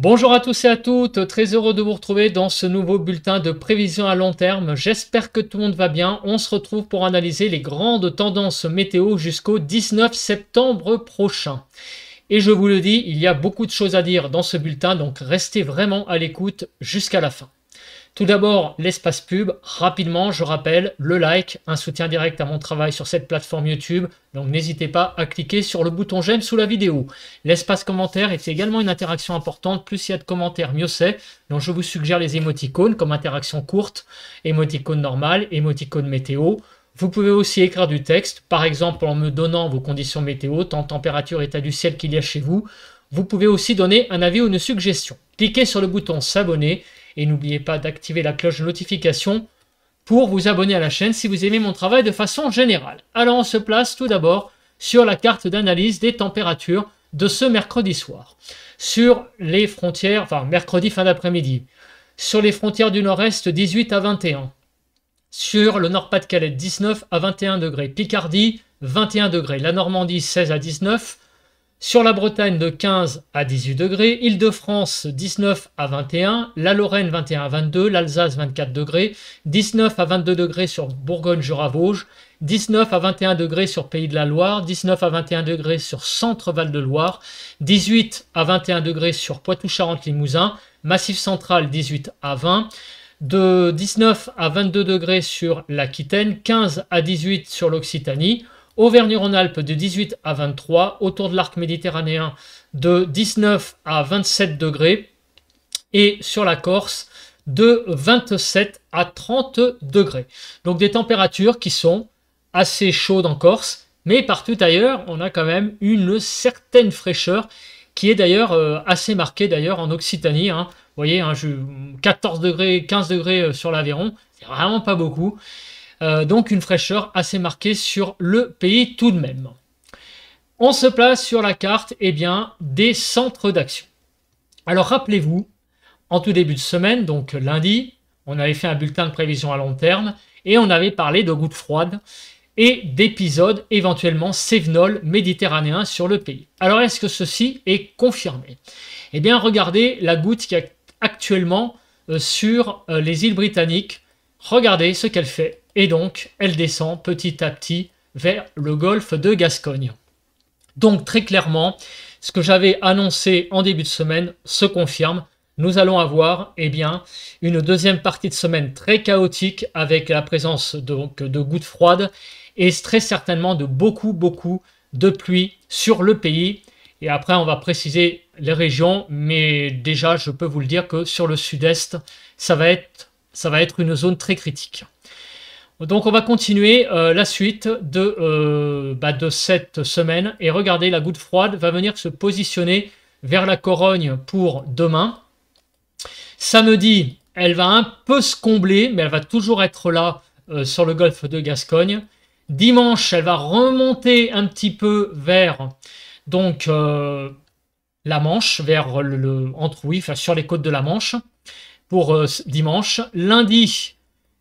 Bonjour à tous et à toutes, très heureux de vous retrouver dans ce nouveau bulletin de prévision à long terme. J'espère que tout le monde va bien. On se retrouve pour analyser les grandes tendances météo jusqu'au 19 septembre prochain. Et je vous le dis, il y a beaucoup de choses à dire dans ce bulletin, donc restez vraiment à l'écoute jusqu'à la fin. Tout d'abord, l'espace pub. Rapidement, je rappelle, le like, un soutien direct à mon travail sur cette plateforme YouTube. Donc n'hésitez pas à cliquer sur le bouton j'aime sous la vidéo. L'espace commentaire est également une interaction importante. Plus il y a de commentaires, mieux c'est. Donc je vous suggère les émoticônes comme interaction courte, émoticône normal, émoticône météo. Vous pouvez aussi écrire du texte, par exemple en me donnant vos conditions météo, temps, température, état du ciel qu'il y a chez vous. Vous pouvez aussi donner un avis ou une suggestion. Cliquez sur le bouton s'abonner. Et n'oubliez pas d'activer la cloche de notification pour vous abonner à la chaîne si vous aimez mon travail de façon générale. Alors on se place tout d'abord sur la carte d'analyse des températures de ce mercredi soir. Sur les frontières, enfin mercredi fin d'après-midi. Sur les frontières du nord-est, 18 à 21. Sur le Nord-Pas-de-Calais, 19 à 21 degrés. Picardie, 21 degrés. La Normandie, 16 à 19. Sur la Bretagne, de 15 à 18 degrés, Île-de-France 19 à 21, la Lorraine 21 à 22, l'Alsace 24 degrés, 19 à 22 degrés sur Bourgogne-Jura-Vosges, 19 à 21 degrés sur Pays de la Loire, 19 à 21 degrés sur Centre-Val de Loire, 18 à 21 degrés sur Poitou-Charentes-Limousin, Massif Central 18 à 20, de 19 à 22 degrés sur l'Aquitaine, 15 à 18 sur l'Occitanie, Auvergne-Rhône-Alpes de 18 à 23, autour de l'arc méditerranéen de 19 à 27 degrés et sur la Corse de 27 à 30 degrés. Donc des températures qui sont assez chaudes en Corse, mais partout ailleurs on a quand même une certaine fraîcheur qui est d'ailleurs assez marquée d'ailleurs en Occitanie. Vous voyez, 14 degrés, 15 degrés sur l'Aveyron, c'est vraiment pas beaucoup. Donc une fraîcheur assez marquée sur le pays tout de même. On se place sur la carte des centres d'action. Alors rappelez-vous, en tout début de semaine, donc lundi, on avait fait un bulletin de prévision à long terme et on avait parlé de gouttes froides et d'épisodes éventuellement cévenols méditerranéens sur le pays. Alors est-ce que ceci est confirmé? Eh bien regardez la goutte qui est actuellement sur les îles britanniques. Regardez ce qu'elle fait. Et donc, elle descend petit à petit vers le golfe de Gascogne. Donc, très clairement, ce que j'avais annoncé en début de semaine se confirme. Nous allons avoir une deuxième partie de semaine très chaotique avec la présence de gouttes froides et très certainement de beaucoup de pluie sur le pays. Et après, on va préciser les régions, mais déjà, je peux vous le dire que sur le sud-est, ça va être une zone très critique. Donc on va continuer la suite de cette semaine et regardez, la goutte froide va venir se positionner vers la Corogne pour demain. Samedi, elle va un peu se combler, mais elle va toujours être là sur le golfe de Gascogne. Dimanche, elle va remonter un petit peu vers la Manche, vers sur les côtes de la Manche pour dimanche. Lundi,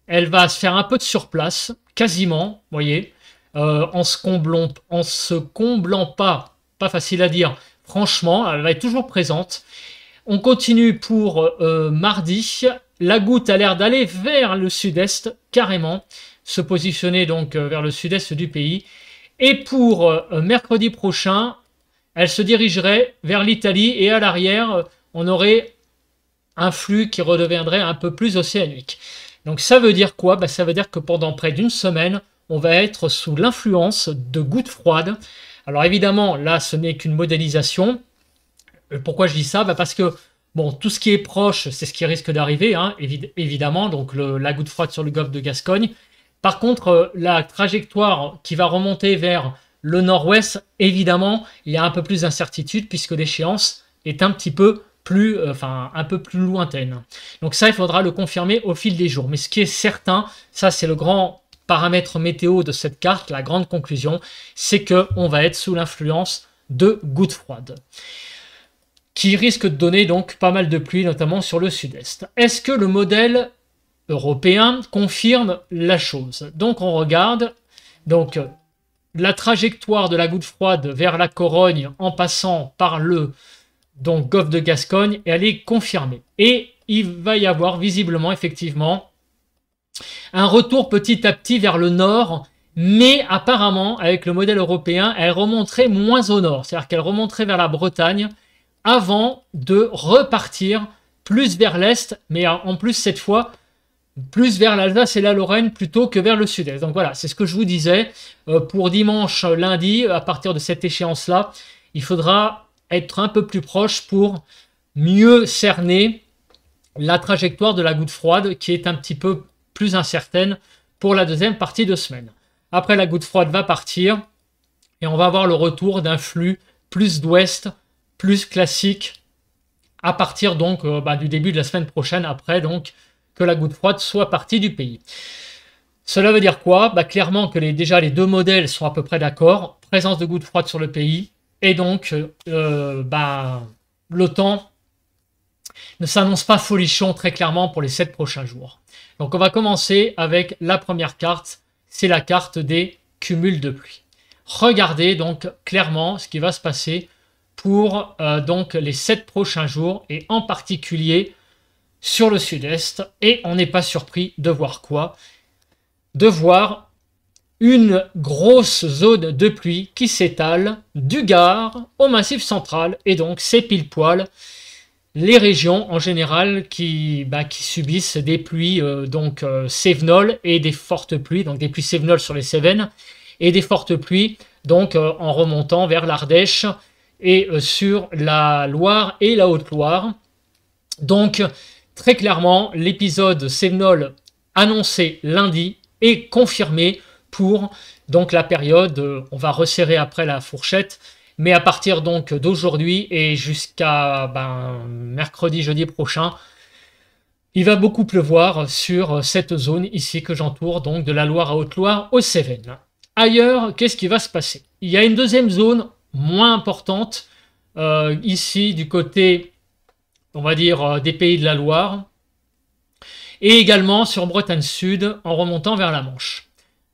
elle va se faire un peu de surplace, quasiment, vous voyez, en se comblant pas facile à dire, franchement, elle va être toujours présente. On continue pour mardi, la goutte a l'air d'aller vers le sud-est, carrément, se positionner donc vers le sud-est du pays. Et pour mercredi prochain, elle se dirigerait vers l'Italie et à l'arrière, on aurait un flux qui redeviendrait un peu plus océanique. Donc ça veut dire quoi? Ça veut dire que pendant près d'une semaine, on va être sous l'influence de gouttes froides. Alors évidemment, là, ce n'est qu'une modélisation. Pourquoi je dis ça? Parce que tout ce qui est proche, c'est ce qui risque d'arriver, évidemment. Donc la goutte froide sur le golfe de Gascogne. Par contre, la trajectoire qui va remonter vers le nord-ouest, évidemment, il y a un peu plus d'incertitude puisque l'échéance est un peu plus lointaine. Donc ça, il faudra le confirmer au fil des jours. Mais ce qui est certain, ça c'est le grand paramètre météo de cette carte, la grande conclusion, c'est qu'on va être sous l'influence de gouttes froides qui risquent de donner donc pas mal de pluie, notamment sur le sud-est. Est-ce que le modèle européen confirme la chose? Donc on regarde la trajectoire de la goutte froide vers la Corogne en passant par le donc golfe de Gascogne, et elle est confirmée. Et il va y avoir visiblement, effectivement, un retour petit à petit vers le nord, mais apparemment, avec le modèle européen, elle remonterait moins au nord, c'est-à-dire qu'elle remonterait vers la Bretagne avant de repartir plus vers l'est, mais en plus cette fois, plus vers l'Alsace et la Lorraine plutôt que vers le sud-est. Donc voilà, c'est ce que je vous disais. Pour dimanche, lundi, à partir de cette échéance-là, il faudra être un peu plus proche pour mieux cerner la trajectoire de la goutte froide qui est un petit peu plus incertaine pour la deuxième partie de semaine. Après, la goutte froide va partir et on va avoir le retour d'un flux plus d'ouest, plus classique à partir donc du début de la semaine prochaine, après donc que la goutte froide soit partie du pays. Cela veut dire quoi? Clairement que déjà les deux modèles sont à peu près d'accord, présence de gouttes froides sur le pays, et donc le temps ne s'annonce pas folichon très clairement pour les 7 prochains jours. Donc on va commencer avec la première carte, c'est la carte des cumuls de pluie. Regardez donc clairement ce qui va se passer pour donc les 7 prochains jours, et en particulier sur le sud-est, et on n'est pas surpris de voir quoi? De voir une grosse zone de pluie qui s'étale du Gard au Massif central, et donc c'est pile poil les régions en général qui subissent des pluies cévenoles et des fortes pluies, donc des pluies cévenoles sur les Cévennes et des fortes pluies donc en remontant vers l'Ardèche et sur la Loire et la Haute-Loire. Donc très clairement, l'épisode cévenol annoncé lundi est confirmé pour donc la période, on va resserrer après la fourchette, mais à partir donc d'aujourd'hui et jusqu'à mercredi, jeudi prochain, il va beaucoup pleuvoir sur cette zone ici que j'entoure, donc de la Loire à Haute-Loire aux Cévennes. Ailleurs, qu'est-ce qui va se passer? Il y a une deuxième zone moins importante, ici du côté, on va dire, des Pays de la Loire, et également sur Bretagne Sud en remontant vers la Manche.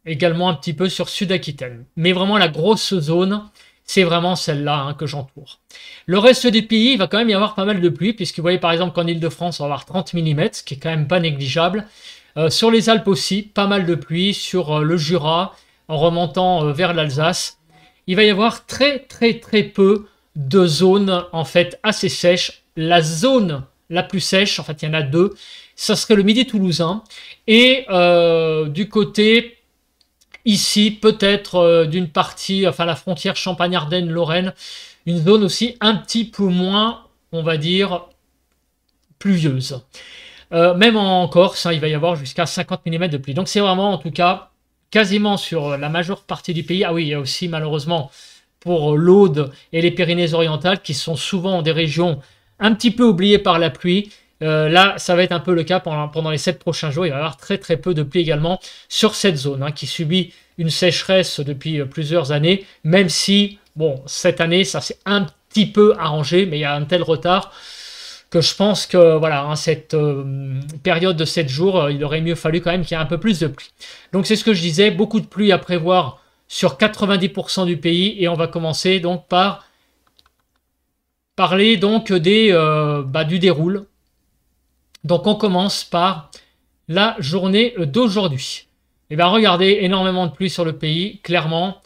Également un petit peu sur Sud-Aquitaine. Mais vraiment la grosse zone, c'est vraiment celle-là que j'entoure. Le reste du pays, il va quand même y avoir pas mal de pluie, puisque vous voyez par exemple qu'en Ile-de-France, on va avoir 30 mm, ce qui est quand même pas négligeable. Sur les Alpes aussi, pas mal de pluie. Sur le Jura, en remontant vers l'Alsace, il va y avoir très peu de zones en fait assez sèches. La zone la plus sèche, en fait il y en a deux, ça serait le Midi toulousain, et du côté ici peut-être d'une partie, enfin la frontière Champagne-Ardenne-Lorraine, une zone aussi un petit peu moins, on va dire, pluvieuse. Même en Corse, il va y avoir jusqu'à 50 mm de pluie. Donc c'est vraiment en tout cas quasiment sur la majeure partie du pays. Ah oui, il y a aussi malheureusement pour l'Aude et les Pyrénées-Orientales qui sont souvent des régions un petit peu oubliées par la pluie. Là, ça va être un peu le cas pendant les 7 prochains jours. Il va y avoir très peu de pluie également sur cette zone qui subit une sécheresse depuis plusieurs années, même si, bon, cette année, ça s'est un petit peu arrangé, mais il y a un tel retard que je pense que, voilà, cette période de 7 jours, il aurait mieux fallu quand même qu'il y ait un peu plus de pluie. Donc, c'est ce que je disais, beaucoup de pluie à prévoir sur 90% du pays, et on va commencer donc par parler donc du déroule. Donc on commence par la journée d'aujourd'hui. Et bien regardez, énormément de pluie sur le pays, clairement,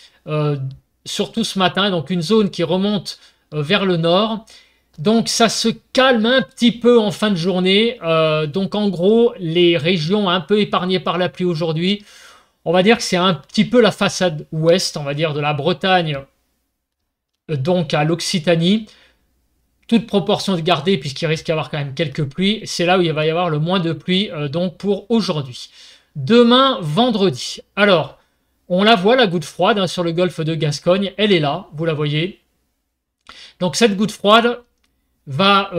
surtout ce matin, donc une zone qui remonte vers le nord. Donc ça se calme un petit peu en fin de journée. Donc en gros, les régions un peu épargnées par la pluie aujourd'hui, on va dire que c'est un petit peu la façade ouest, on va dire de la Bretagne, donc à l'Occitanie. Toute proportion de garder puisqu'il risque d'y avoir quand même quelques pluies. C'est là où il va y avoir le moins de pluie donc pour aujourd'hui. Demain, vendredi. Alors, on la voit la goutte froide sur le golfe de Gascogne. Elle est là, vous la voyez. Donc cette goutte froide va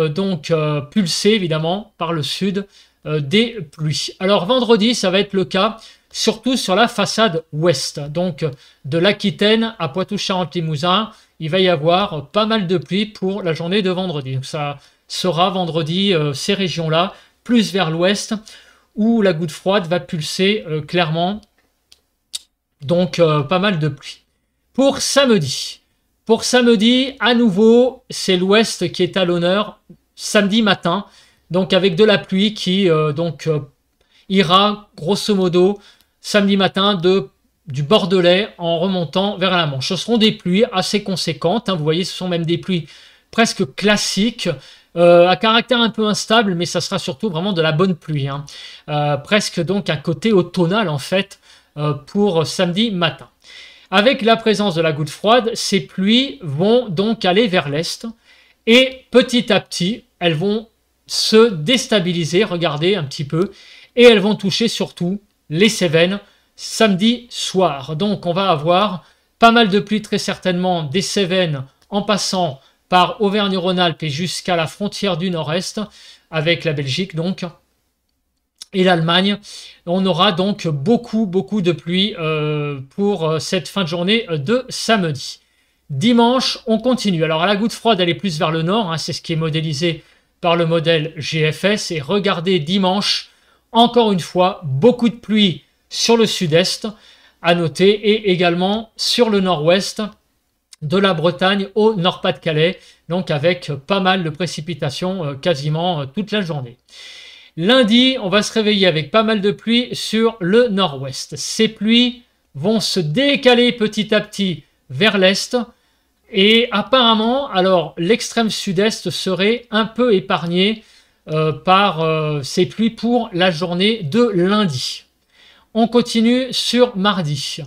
pulser évidemment par le sud des pluies. Alors vendredi, ça va être le cas surtout sur la façade ouest. Donc de l'Aquitaine à Poitou-Charentes-Limousin, il va y avoir pas mal de pluie pour la journée de vendredi. Donc ça sera vendredi ces régions-là, plus vers l'ouest, où la goutte froide va pulser clairement. Donc pas mal de pluie. Pour samedi, Pour samedi, à nouveau, c'est l'ouest qui est à l'honneur, samedi matin, donc avec de la pluie qui ira grosso modo samedi matin du Bordelais en remontant vers la Manche. Ce seront des pluies assez conséquentes, hein, vous voyez, ce sont même des pluies presque classiques, à caractère un peu instable, mais ça sera surtout vraiment de la bonne pluie, hein. Presque donc un côté automnal en fait pour samedi matin. Avec la présence de la goutte froide, ces pluies vont donc aller vers l'est et petit à petit, elles vont se déstabiliser, regardez un petit peu, et elles vont toucher surtout les Cévennes samedi soir. Donc on va avoir pas mal de pluie très certainement des Cévennes en passant par Auvergne-Rhône-Alpes et jusqu'à la frontière du nord-est avec la Belgique donc et l'Allemagne. On aura donc beaucoup de pluie pour cette fin de journée de samedi. Dimanche, on continue. Alors la goutte froide, elle est plus vers le nord, hein, c'est ce qui est modélisé par le modèle GFS. Et regardez dimanche, encore une fois, beaucoup de pluie sur le sud-est à noter et également sur le nord-ouest de la Bretagne au Nord-Pas-de-Calais, donc avec pas mal de précipitations quasiment toute la journée. Lundi, on va se réveiller avec pas mal de pluie sur le nord-ouest. Ces pluies vont se décaler petit à petit vers l'est et apparemment, alors l'extrême sud-est serait un peu épargné par ces pluies pour la journée de lundi. On continue sur mardi.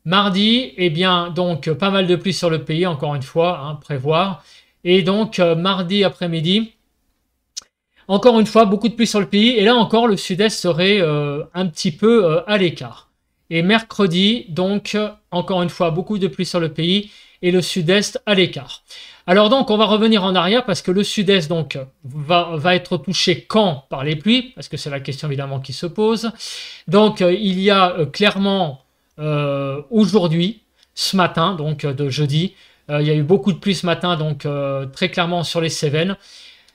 Mardi, eh bien, donc pas mal de pluie sur le pays, encore une fois, hein, prévoir. Et donc, mardi après-midi, encore une fois, beaucoup de pluie sur le pays. Et là encore, le sud-est serait un petit peu à l'écart. Et mercredi, donc, encore une fois, beaucoup de pluie sur le pays et le sud-est à l'écart. Alors donc, on va revenir en arrière parce que le sud-est donc va être touché quand par les pluies, parce que c'est la question évidemment qui se pose. Donc, il y a clairement aujourd'hui, ce matin, donc de jeudi, il y a eu beaucoup de pluie ce matin, donc très clairement sur les Cévennes.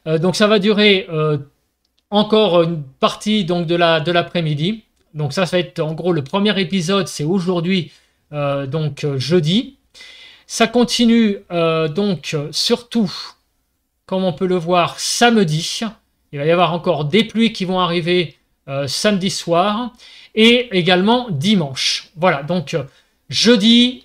Donc ça va durer encore une partie donc de l'après-midi. Donc ça va être en gros le premier épisode, c'est aujourd'hui, donc jeudi. Ça continue donc surtout, comme on peut le voir, samedi. Il va y avoir encore des pluies qui vont arriver samedi soir et également dimanche. Voilà, donc jeudi,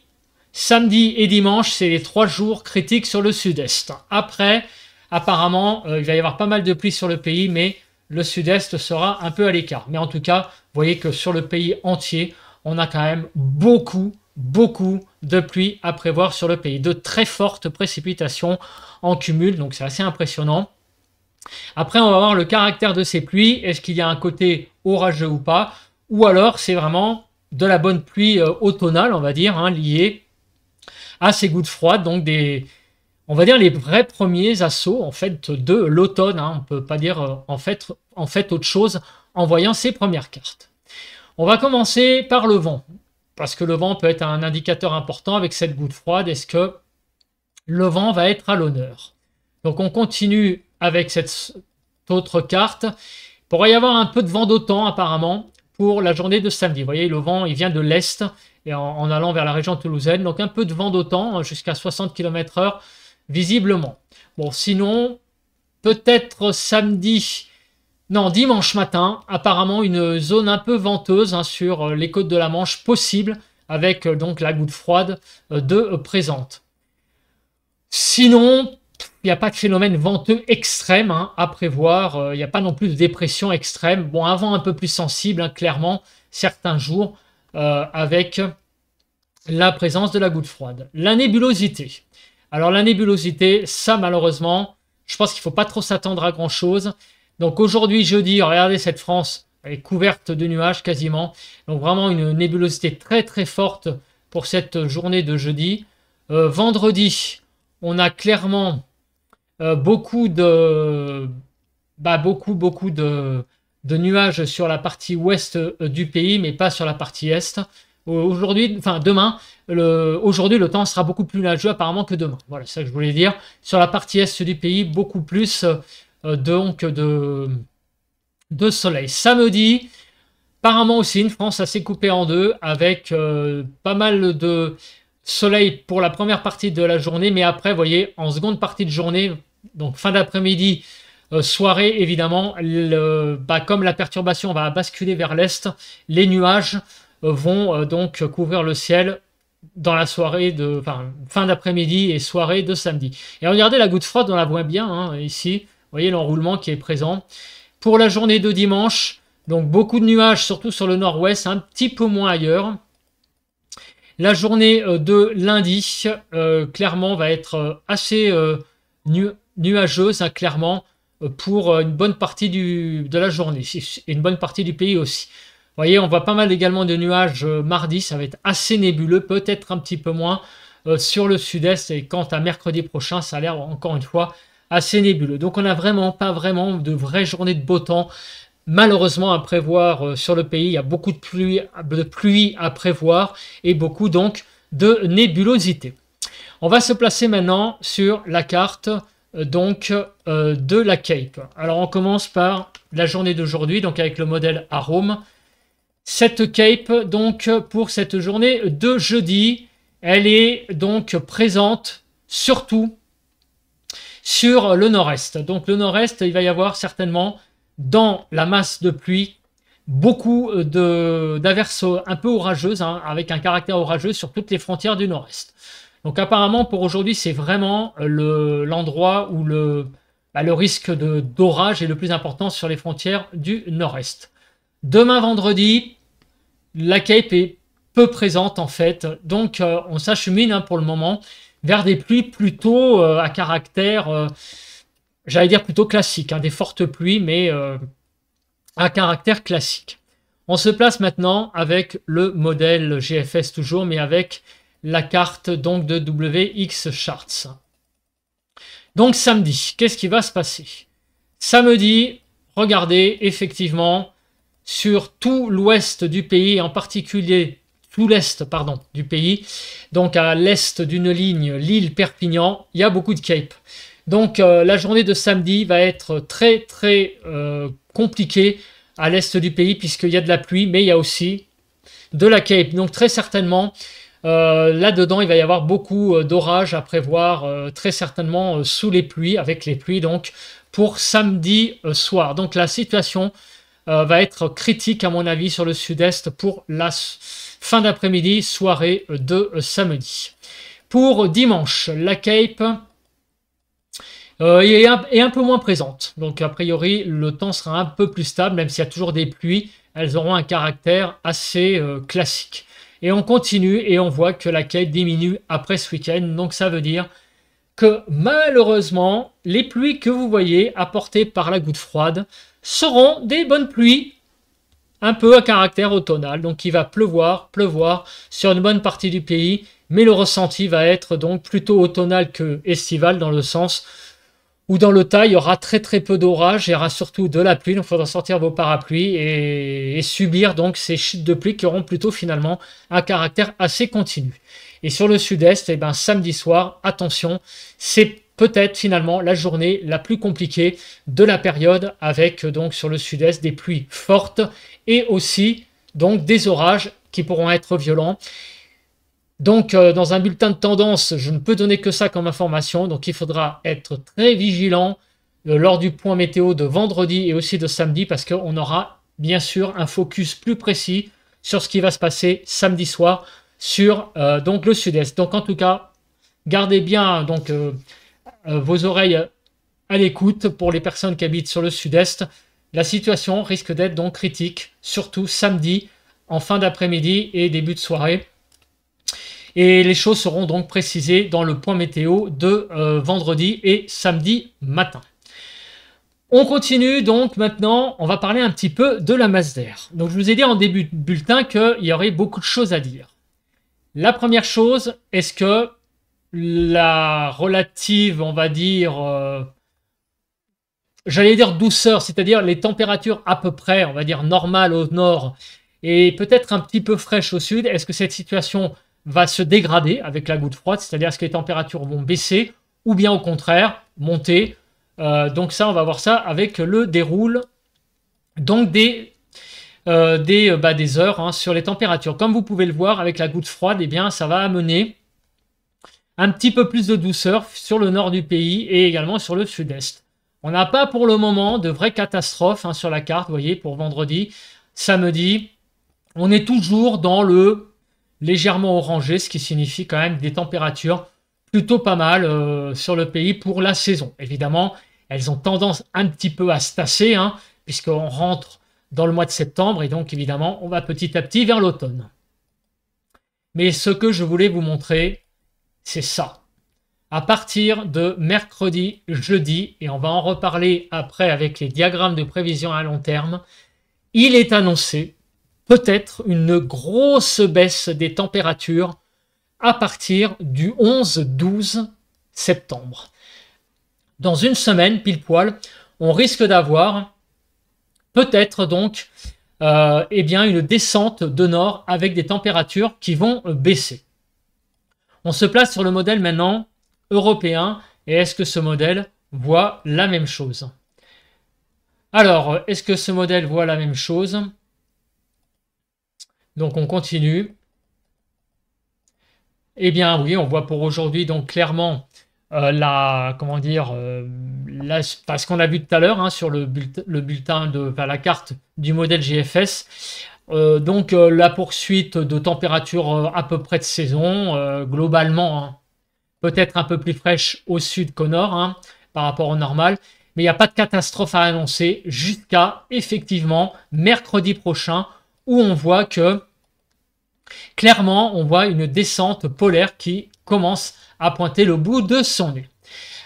samedi et dimanche, c'est les 3 jours critiques sur le sud-est. Après, apparemment, il va y avoir pas mal de pluie sur le pays, mais le sud-est sera un peu à l'écart. Mais en tout cas, vous voyez que sur le pays entier, on a quand même beaucoup de pluie à prévoir sur le pays. De très fortes précipitations en cumul, donc c'est assez impressionnant. Après, on va voir le caractère de ces pluies. Est-ce qu'il y a un côté orageux ou pas? Ou alors, c'est vraiment de la bonne pluie automnale, on va dire, hein, liée à ces gouttes froides, donc on va dire les vrais premiers assauts en fait de l'automne, hein. On ne peut pas dire en fait autre chose en voyant ces premières cartes. On va commencer par le vent, parce que le vent peut être un indicateur important avec cette goutte froide. Est-ce que le vent va être à l'honneur? Donc on continue avec cette autre carte. Il pourrait y avoir un peu de vent d'automne apparemment pour la journée de samedi. Vous voyez, le vent il vient de l'est et en allant vers la région toulousaine. Donc un peu de vent d'automne jusqu'à 60 km/h visiblement. Bon, sinon, peut-être dimanche matin, apparemment une zone un peu venteuse hein, sur les côtes de la Manche possible, avec donc la goutte froide de présente. Sinon, il n'y a pas de phénomène venteux extrême hein, à prévoir, il n'y a pas non plus de dépression extrême. Bon, un vent un peu plus sensible, hein, clairement, certains jours, avec la présence de la goutte froide. La nébulosité. Alors la nébulosité, ça malheureusement, je pense qu'il ne faut pas trop s'attendre à grand chose. Donc aujourd'hui, jeudi, regardez cette France, elle est couverte de nuages quasiment. Donc vraiment une nébulosité très forte pour cette journée de jeudi. Vendredi, on a clairement beaucoup de nuages sur la partie ouest du pays, mais pas sur la partie est. Aujourd'hui, le temps sera beaucoup plus nuageux apparemment que demain. Voilà, c'est ça que je voulais dire. Sur la partie est du pays, beaucoup plus de soleil. Samedi, apparemment aussi une France assez coupée en deux, avec pas mal de soleil pour la première partie de la journée, mais après, vous voyez, en seconde partie de journée, donc fin d'après-midi, soirée, évidemment, comme la perturbation va basculer vers l'est, les nuages vont donc couvrir le ciel dans la soirée fin d'après-midi et soirée de samedi. Et regardez la goutte froide, on la voit bien ici. Vous voyez l'enroulement qui est présent. Pour la journée de dimanche, donc beaucoup de nuages, surtout sur le nord-ouest, un petit peu moins ailleurs. La journée de lundi, clairement, va être assez nuageuse, clairement, pour une bonne partie de la journée, et une bonne partie du pays aussi. Vous voyez, on voit pas mal également de nuages mardi, ça va être assez nébuleux, peut-être un petit peu moins sur le sud-est, et quant à mercredi prochain, ça a l'air encore une fois assez nébuleux. Donc on n'a vraiment pas de vraies journées de beau temps, malheureusement à prévoir sur le pays. Il y a beaucoup de pluie à prévoir et beaucoup donc de nébulosité. On va se placer maintenant sur la carte de la Cape. Alors on commence par la journée d'aujourd'hui, donc avec le modèle Arome. Cette Cape, donc pour cette journée de jeudi, elle est donc présente surtout sur le nord-est. Donc le nord-est, il va y avoir certainement dans la masse de pluie beaucoup d'averses un peu orageuses, avec un caractère orageux sur toutes les frontières du nord-est. Donc apparemment pour aujourd'hui, c'est vraiment l'endroit où le risque d'orage est le plus important sur les frontières du nord-est. Demain vendredi, la Cape est peu présente en fait, donc on s'achemine pour le moment vers des pluies plutôt à caractère, j'allais dire plutôt classique, des fortes pluies, mais à caractère classique. On se place maintenant avec le modèle GFS toujours, mais avec la carte donc de WX Charts. Donc samedi, qu'est-ce qui va se passer? Samedi, regardez, effectivement, sur tout l'ouest du pays, et en particulier tout l'est du pays, donc à l'est d'une ligne, l'île Perpignan, il y a beaucoup de Cape. Donc la journée de samedi va être très très compliquée à l'est du pays, puisqu'il y a de la pluie, mais il y a aussi de la Cape. Donc très certainement, là-dedans, il va y avoir beaucoup d'orages à prévoir, très certainement sous les pluies, avec les pluies donc pour samedi soir. Donc la situation va être critique à mon avis sur le sud-est pour la fin d'après-midi, soirée de samedi. Pour dimanche, la Cape est un peu moins présente. Donc a priori, le temps sera un peu plus stable, même s'il y a toujours des pluies, elles auront un caractère assez classique. Et on continue et on voit que la Cape diminue après ce week-end. Donc ça veut dire que malheureusement, les pluies que vous voyez apportées par la goutte froide seront des bonnes pluies un peu à caractère automnal. Donc il va pleuvoir sur une bonne partie du pays, mais le ressenti va être donc plutôt automnal que estival, dans le sens où dans le tas, il y aura très très peu d'orage, il y aura surtout de la pluie, donc il faudra sortir vos parapluies et subir donc ces chutes de pluie qui auront plutôt finalement un caractère assez continu. Et sur le sud-est, samedi soir, attention, c'est peut-être finalement la journée la plus compliquée de la période, avec donc sur le sud-est des pluies fortes et aussi donc des orages qui pourront être violents. Donc dans un bulletin de tendance, je ne peux donner que ça comme information, donc il faudra être très vigilant lors du point météo de vendredi et aussi de samedi, parce qu'on aura bien sûr un focus plus précis sur ce qui va se passer samedi soir sur donc le sud-est. Donc en tout cas, gardez bien donc vos oreilles à l'écoute pour les personnes qui habitent sur le sud-est. La situation risque d'être donc critique, surtout samedi en fin d'après-midi et début de soirée. Et les choses seront donc précisées dans le point météo de vendredi et samedi matin. On continue donc maintenant, on va parler un petit peu de la masse d'air. Donc je vous ai dit en début de bulletin qu'il y aurait beaucoup de choses à dire. La première chose, est-ce que la relative, on va dire, j'allais dire douceur, c'est-à-dire les températures à peu près, on va dire normales au nord et peut-être un petit peu fraîches au sud, est-ce que cette situation va se dégrader avec la goutte froide, c'est-à-dire est-ce que les températures vont baisser ou bien au contraire monter? Donc ça, on va voir ça avec le déroule donc des heures sur les températures. Comme vous pouvez le voir avec la goutte froide, ça va amener un petit peu plus de douceur sur le nord du pays et également sur le sud-est. On n'a pas pour le moment de vraies catastrophes hein, sur la carte, vous voyez, pour vendredi, samedi. On est toujours dans le légèrement orangé, ce qui signifie quand même des températures plutôt pas mal sur le pays pour la saison. Évidemment, elles ont tendance un petit peu à se tasser, hein, puisqu'on rentre dans le mois de septembre et donc évidemment, on va petit à petit vers l'automne. Mais ce que je voulais vous montrer, c'est ça. À partir de mercredi, jeudi, et on va en reparler après avec les diagrammes de prévision à long terme, il est annoncé peut-être une grosse baisse des températures à partir du 11-12 septembre. Dans une semaine, pile poil, on risque d'avoir peut-être donc eh bien une descente de nord avec des températures qui vont baisser. On se place sur le modèle maintenant européen et est-ce que ce modèle voit la même chose? Alors, est-ce que ce modèle voit la même chose? Donc on continue. Eh bien oui, on voit pour aujourd'hui donc clairement ce qu'on a vu tout à l'heure hein, sur le bulletin de la carte du modèle GFS. La poursuite de température à peu près de saison, globalement, hein, peut-être un peu plus fraîche au sud qu'au nord hein, par rapport au normal. Mais il n'y a pas de catastrophe à annoncer jusqu'à effectivement mercredi prochain où on voit que clairement on voit une descente polaire qui commence à pointer le bout de son nez.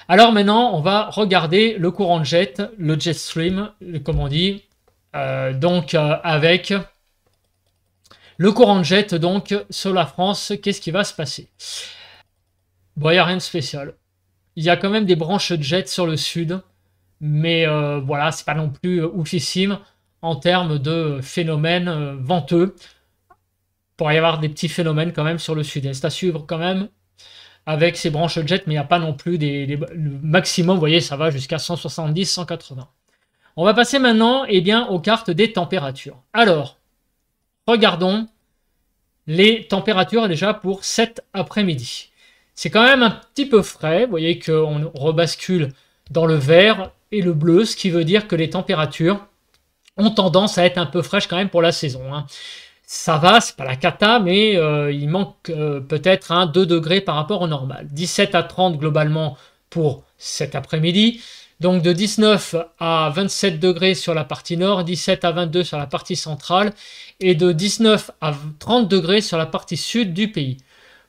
Alors maintenant on va regarder le courant de jet, le jet stream, comme on dit, avec le courant de jet donc sur la France, qu'est-ce qui va se passer? Bon, il n'y a rien de spécial. Il y a quand même des branches de jet sur le sud. Mais voilà, c'est pas non plus oufissime en termes de phénomènes venteux. Il pourrait y avoir des petits phénomènes quand même sur le sud-est à suivre quand même avec ces branches de jet, mais il n'y a pas non plus le maximum, vous voyez, ça va jusqu'à 170, 180. On va passer maintenant eh bien, aux cartes des températures. Alors, regardons les températures déjà pour cet après-midi. C'est quand même un petit peu frais, vous voyez qu'on rebascule dans le vert et le bleu, ce qui veut dire que les températures ont tendance à être un peu fraîches quand même pour la saison. Hein. Ça va, c'est pas la cata, mais il manque peut-être 2 degrés par rapport au normal. 17 à 30 globalement pour cet après-midi. Donc de 19 à 27 degrés sur la partie nord, 17 à 22 sur la partie centrale et de 19 à 30 degrés sur la partie sud du pays.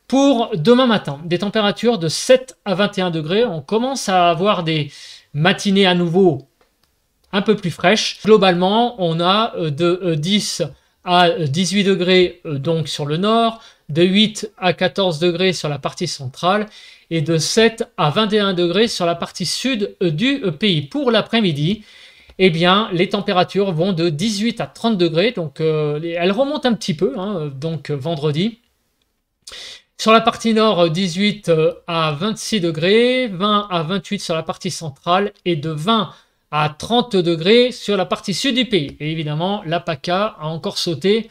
Pour demain matin, des températures de 7 à 21 degrés. On commence à avoir des matinées à nouveau un peu plus fraîches. Globalement, on a de 10 à 18 degrés donc sur le nord, de 8 à 14 degrés sur la partie centrale et de 7 à 21 degrés sur la partie sud du pays. Pour l'après-midi, eh bien, les températures vont de 18 à 30 degrés, donc elles remontent un petit peu, hein, donc vendredi. Sur la partie nord, 18 à 26 degrés, 20 à 28 sur la partie centrale et de 20 à 30 degrés sur la partie sud du pays. Et évidemment, la PACA a encore sauté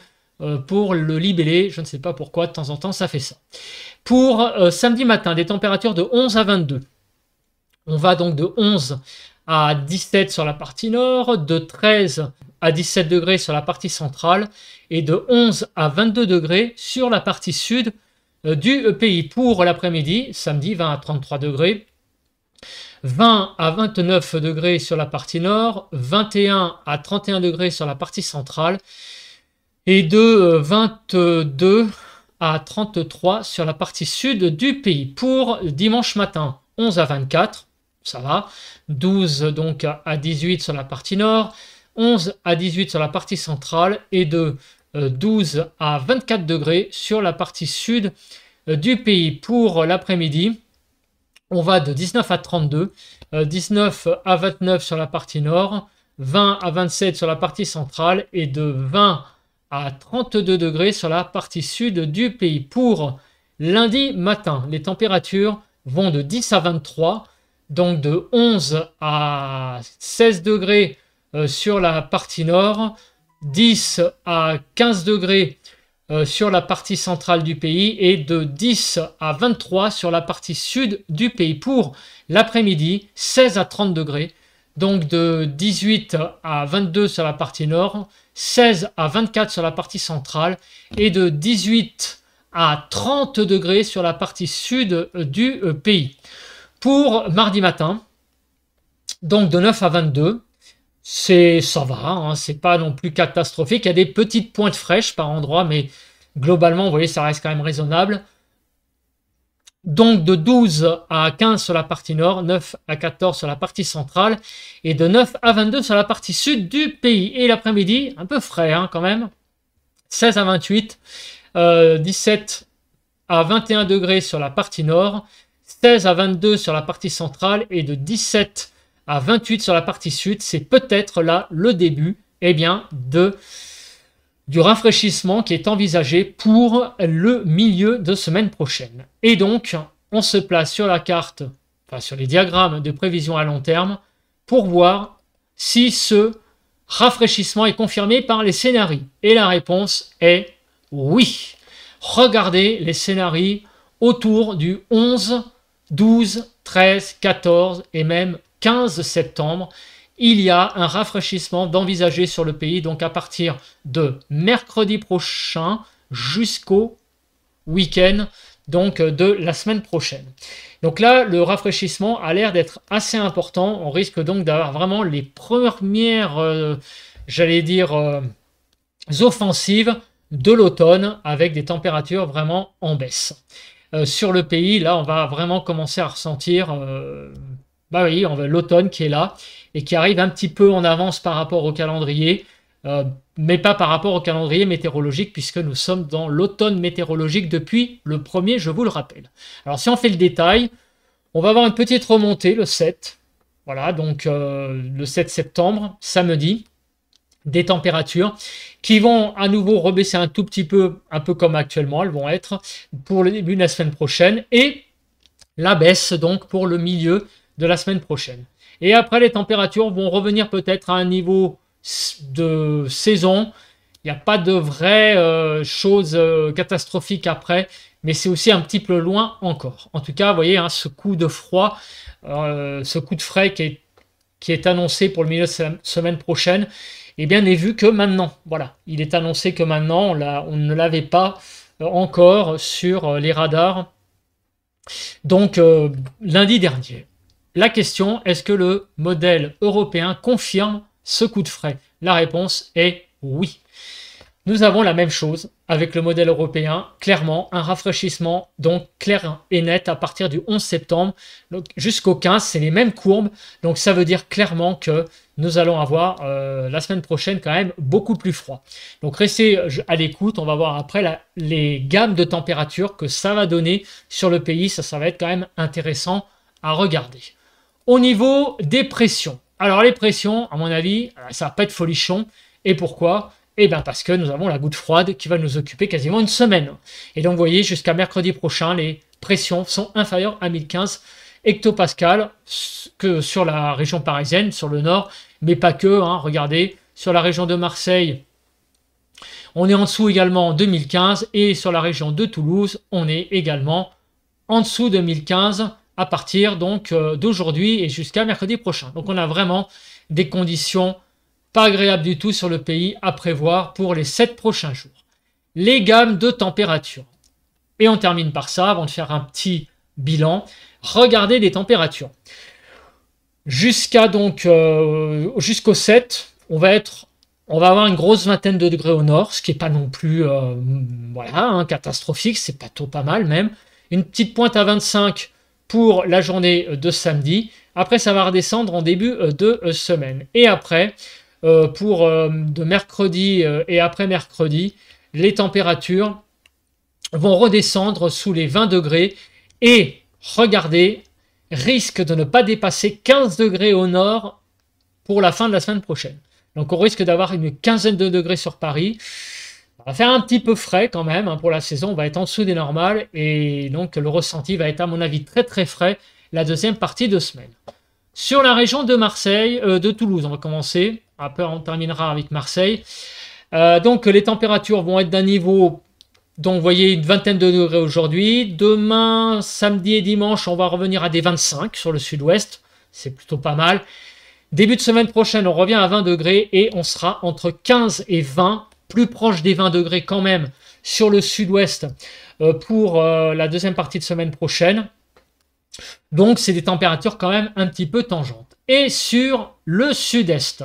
pour le libellé. Je ne sais pas pourquoi, de temps en temps, ça fait ça. Pour samedi matin, des températures de 11 à 22. On va donc de 11 à 17 sur la partie nord, de 13 à 17 degrés sur la partie centrale et de 11 à 22 degrés sur la partie sud du pays. Pour l'après-midi, samedi 20 à 33 degrés, 20 à 29 degrés sur la partie nord, 21 à 31 degrés sur la partie centrale et de 22 à 33 sur la partie sud du pays. Pour dimanche matin, 11 à 24, ça va, 12 donc à 18 sur la partie nord, 11 à 18 sur la partie centrale et de 12 à 24 degrés sur la partie sud du pays. Pour l'après-midi, on va de 19 à 32, 19 à 29 sur la partie nord, 20 à 27 sur la partie centrale et de 20 à 32 degrés sur la partie sud du pays. Pour lundi matin, les températures vont de 10 à 23, donc de 11 à 16 degrés sur la partie nord, 10 à 15 degrés sur la partie centrale du pays et de 10 à 23 sur la partie sud du pays. Pour l'après-midi, 16 à 30 degrés, donc de 18 à 22 sur la partie nord, 16 à 24 sur la partie centrale et de 18 à 30 degrés sur la partie sud du pays. Pour mardi matin, donc de 9 à 22, ça va, hein, c'est pas non plus catastrophique. Il y a des petites pointes fraîches par endroit, mais globalement, vous voyez, ça reste quand même raisonnable. Donc de 12 à 15 sur la partie nord, 9 à 14 sur la partie centrale et de 9 à 22 sur la partie sud du pays. Et l'après-midi, un peu frais hein, quand même, 16 à 28, 17 à 21 degrés sur la partie nord, 16 à 22 sur la partie centrale et de 17 à 28 sur la partie sud. C'est peut-être là le début bien, du rafraîchissement qui est envisagé pour le milieu de semaine prochaine. Et donc, on se place sur la carte, enfin sur les diagrammes de prévision à long terme, pour voir si ce rafraîchissement est confirmé par les scénarios. Et la réponse est oui. Regardez les scénarios autour du 11, 12, 13, 14 et même 15 septembre. Il y a un rafraîchissement d'envisager sur le pays, donc à partir de mercredi prochain jusqu'au week-end, donc de la semaine prochaine. Donc là, le rafraîchissement a l'air d'être assez important. On risque donc d'avoir vraiment les premières, j'allais dire, offensives de l'automne avec des températures vraiment en baisse. Sur le pays, là, on va vraiment commencer à ressentir oui, l'automne qui est là et qui arrive un petit peu en avance par rapport au calendrier, mais pas par rapport au calendrier météorologique puisque nous sommes dans l'automne météorologique depuis le 1er, je vous le rappelle. Alors si on fait le détail, on va avoir une petite remontée le 7, voilà, donc le 7 septembre, samedi, des températures qui vont à nouveau rebaisser un tout petit peu, un peu comme actuellement elles vont être pour le début de la semaine prochaine et la baisse donc pour le milieu de la semaine prochaine. Et après, les températures vont revenir peut-être à un niveau de saison. Il n'y a pas de vraies choses catastrophiques après, mais c'est aussi un petit peu loin encore. En tout cas, vous voyez, hein, ce coup de froid, ce coup de frais qui est annoncé pour le milieu de la semaine prochaine, eh bien, n'est vu que maintenant. Voilà, il est annoncé que maintenant, on ne l'avait pas encore sur les radars. Donc, lundi dernier. La question, est-ce que le modèle européen confirme ce coup de frais? La réponse est oui. Nous avons la même chose avec le modèle européen, clairement un rafraîchissement donc clair et net à partir du 11 septembre jusqu'au 15, c'est les mêmes courbes, donc ça veut dire clairement que nous allons avoir la semaine prochaine quand même beaucoup plus froid. Donc restez à l'écoute, on va voir après les gammes de température que ça va donner sur le pays, ça va être quand même intéressant à regarder. Au niveau des pressions, alors les pressions, à mon avis, ça va pas être folichon, et pourquoi ? Eh bien parce que nous avons la goutte froide qui va nous occuper quasiment une semaine. Et donc vous voyez, jusqu'à mercredi prochain, les pressions sont inférieures à 1015 hectopascales que sur la région parisienne, sur le nord, mais pas que. Hein, regardez, sur la région de Marseille, on est en dessous également de 1015 et sur la région de Toulouse, on est également en dessous de 1015 à partir donc d'aujourd'hui et jusqu'à mercredi prochain. Donc on a vraiment des conditions pas agréables du tout sur le pays à prévoir pour les 7 prochains jours. Les gammes de température. Et on termine par ça, avant de faire un petit bilan. Regardez les températures. Jusqu'au 7, on va avoir une grosse vingtaine de degrés au nord, ce qui n'est pas non plus catastrophique, c'est pas mal même. Une petite pointe à 25 pour la journée de samedi. Après, ça va redescendre en début de semaine. Et après, de mercredi et après mercredi, les températures vont redescendre sous les 20 degrés et regardez, risque de ne pas dépasser 15 degrés au nord pour la fin de la semaine prochaine. Donc on risque d'avoir une quinzaine de degrés sur Paris. Ça va faire un petit peu frais quand même hein, pour la saison, on va être en dessous des normales et donc le ressenti va être à mon avis très très frais la deuxième partie de semaine. Sur la région de Marseille, de Toulouse, on va commencer. Après, on terminera avec Marseille. Donc, les températures vont être d'un niveau Donc, vous voyez, une vingtaine de degrés aujourd'hui. Demain, samedi et dimanche, on va revenir à des 25 sur le sud-ouest. C'est plutôt pas mal. Début de semaine prochaine, on revient à 20 degrés et on sera entre 15 et 20, plus proche des 20 degrés quand même sur le sud-ouest pour la deuxième partie de semaine prochaine. Donc, c'est des températures quand même un petit peu tangentes. Et sur le sud-est,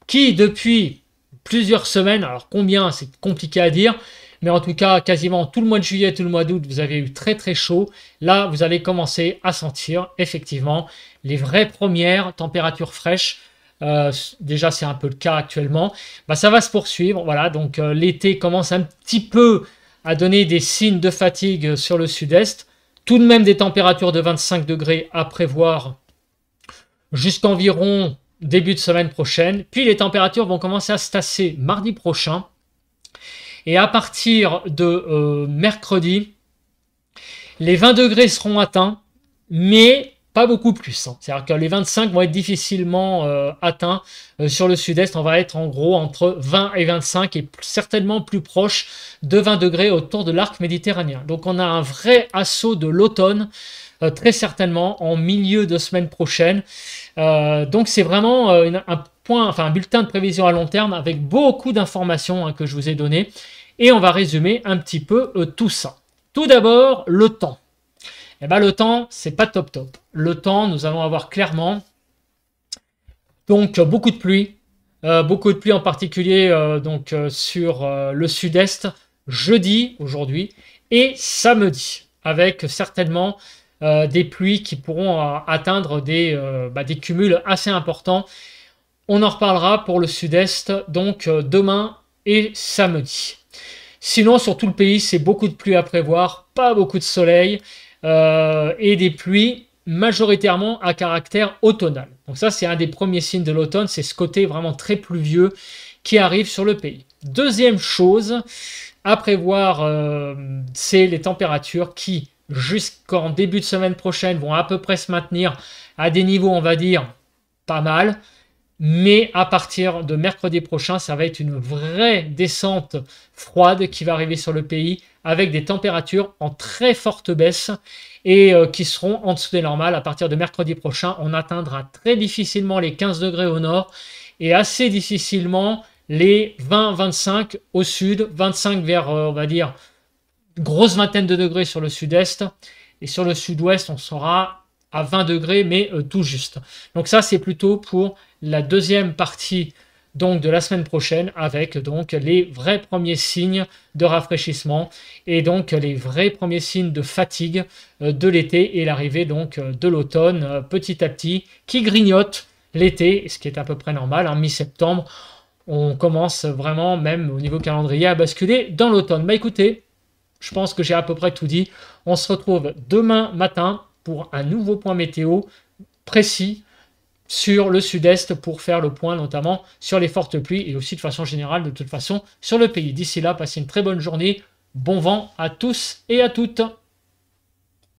qui depuis plusieurs semaines, alors combien, c'est compliqué à dire, mais en tout cas, quasiment tout le mois de juillet, tout le mois d'août, vous avez eu très très chaud. Là, vous allez commencer à sentir effectivement les vraies premières températures fraîches. Déjà, c'est un peu le cas actuellement. Bah, ça va se poursuivre. Voilà, donc l'été commence un petit peu à donner des signes de fatigue sur le sud-est. Tout de même des températures de 25 degrés à prévoir jusqu'environ début de semaine prochaine. Puis les températures vont commencer à se tasser mardi prochain. Et à partir de mercredi, les 20 degrés seront atteints, mais pas beaucoup plus. C'est-à-dire que les 25 vont être difficilement atteints. Sur le sud-est, on va être en gros entre 20 et 25 et certainement plus proche de 20 degrés autour de l'arc méditerranéen. Donc on a un vrai assaut de l'automne, très certainement en milieu de semaine prochaine. Donc c'est vraiment un bulletin de prévision à long terme avec beaucoup d'informations que je vous ai données. Et on va résumer un petit peu tout ça. Tout d'abord, le temps. Eh ben, le temps, c'est pas top top. Le temps, nous allons avoir clairement donc beaucoup de pluie en particulier sur le sud-est jeudi aujourd'hui et samedi avec certainement des pluies qui pourront atteindre des cumuls assez importants. On en reparlera pour le sud-est donc demain et samedi. Sinon, sur tout le pays, c'est beaucoup de pluie à prévoir, pas beaucoup de soleil et des pluies majoritairement à caractère automnal. Donc ça, c'est un des premiers signes de l'automne, c'est ce côté vraiment très pluvieux qui arrive sur le pays. Deuxième chose à prévoir, c'est les températures qui, jusqu'en début de semaine prochaine, vont à peu près se maintenir à des niveaux, on va dire, pas mal. Mais à partir de mercredi prochain, ça va être une vraie descente froide qui va arriver sur le pays avec des températures en très forte baisse et qui seront en dessous des normales. À partir de mercredi prochain, on atteindra très difficilement les 15 degrés au nord et assez difficilement les 20-25 au sud, 25 vers, on va dire, grosse vingtaine de degrés sur le sud-est. Et sur le sud-ouest, on sera à 20 degrés, mais tout juste. Donc ça, c'est plutôt pour la deuxième partie donc de la semaine prochaine avec donc les vrais premiers signes de rafraîchissement et donc les vrais premiers signes de fatigue de l'été et l'arrivée donc de l'automne petit à petit qui grignote l'été, ce qui est à peu près normal. En mi-septembre, on commence vraiment même au niveau calendrier à basculer dans l'automne. Bah écoutez, je pense que j'ai à peu près tout dit. On se retrouve demain matin pour un nouveau point météo précis sur le sud-est pour faire le point notamment sur les fortes pluies et aussi de façon générale de toute façon sur le pays. D'ici là, passez une très bonne journée. Bon vent à tous et à toutes.